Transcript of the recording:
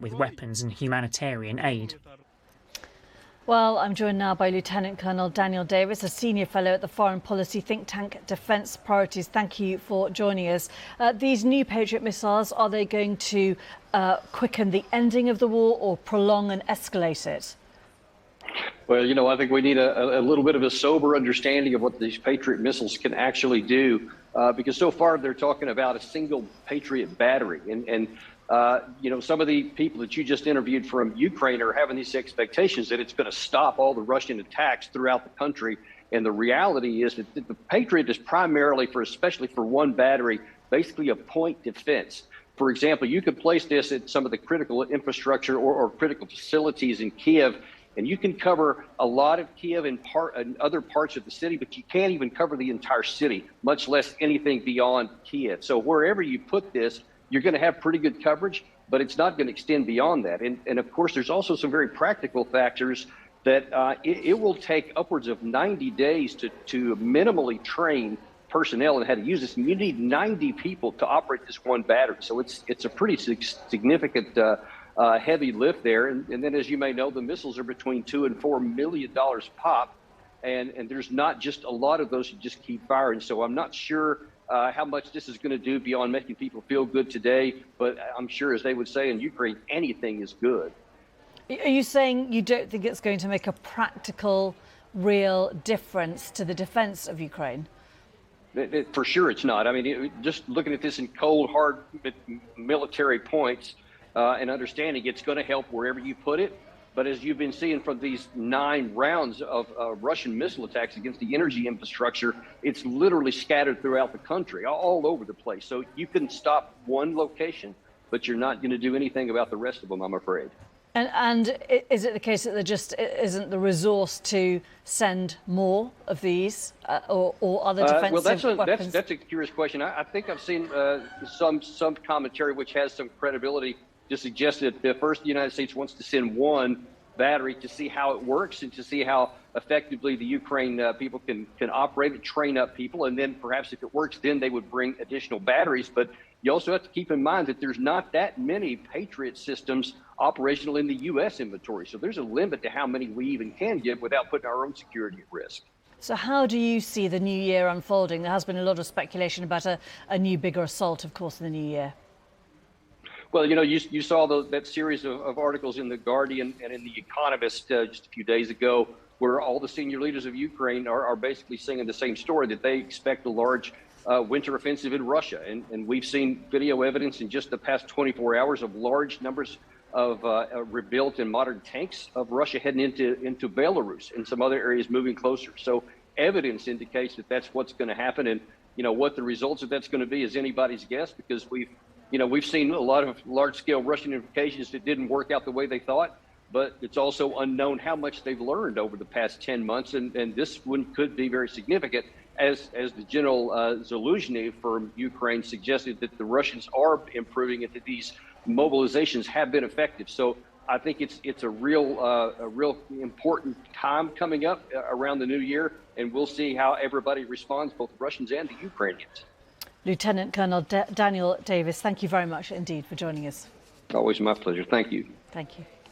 with weapons and humanitarian aid. Well, I'm joined now by Lieutenant Colonel Daniel Davis, a senior fellow at the foreign policy think tank Defence Priorities. Thank you for joining us. These new Patriot missiles, are they going to quicken the ending of the war or prolong and escalate it? Well, I think we need a little bit of a sober understanding of what these Patriot missiles can actually do, because so far they're talking about a single Patriot battery. Some of the people that you just interviewed from Ukraine are having these expectations that it's going to stop all the Russian attacks throughout the country. And the reality is that the Patriot is primarily especially for one battery, basically a point defense. For example, you could place this at some of the critical infrastructure or critical facilities in Kiev, and you can cover a lot of Kiev and other parts of the city, but you can't even cover the entire city, much less anything beyond Kiev. So wherever you put this, you're going to have pretty good coverage, but it's not going to extend beyond that. And of course, there's also some very practical factors that it will take upwards of 90 days to minimally train personnel on how to use this. And you need 90 people to operate this one battery. So it's a pretty significant heavy lift there. And then, as you may know, the missiles are between $2 and $4 million pop. And there's not just a lot of those who just keep firing. So I'm not sure how much this is going to do beyond making people feel good today. But I'm sure, as they would say in Ukraine, anything is good. Are you saying you don't think it's going to make a practical, real difference to the defence of Ukraine? For sure it's not. I mean, just looking at this in cold, hard military points and understanding, it's going to help wherever you put it. But as you've been seeing from these 9 rounds of Russian missile attacks against the energy infrastructure, it's literally scattered throughout the country, all over the place. So you can stop one location, but you're not going to do anything about the rest of them, I'm afraid. And is it the case that there just isn't the resource to send more of these or other defensive weapons? That's a curious question. I think I've seen some commentary which has some credibility to suggest that first the United States wants to send one battery to see how it works and to see how effectively the Ukraine people can operate and train up people. And then perhaps if it works, then they would bring additional batteries. But you also have to keep in mind that there's not that many Patriot systems operational in the U.S. inventory. So there's a limit to how many we even can get without putting our own security at risk. So how do you see the new year unfolding? There has been a lot of speculation about a new, bigger assault, of course, in the new year. Well, you saw that series of articles in The Guardian and in The Economist just a few days ago, where all the senior leaders of Ukraine are basically saying the same story, that they expect a large winter offensive in Russia. And we've seen video evidence in just the past 24 hours of large numbers of rebuilt and modern tanks of Russia heading into Belarus and some other areas moving closer. So evidence indicates that that's what's going to happen. And, what the results of that's going to be is anybody's guess, because we've seen a lot of large-scale Russian invasions that didn't work out the way they thought, but it's also unknown how much they've learned over the past 10 months, and this one could be very significant, as the General Zaluzhny from Ukraine suggested that the Russians are improving and that these mobilizations have been effective. So I think it's a real important time coming up around the new year, and we'll see how everybody responds, both the Russians and the Ukrainians. Lieutenant Colonel Daniel Davis, thank you very much indeed for joining us. Always my pleasure. Thank you. Thank you.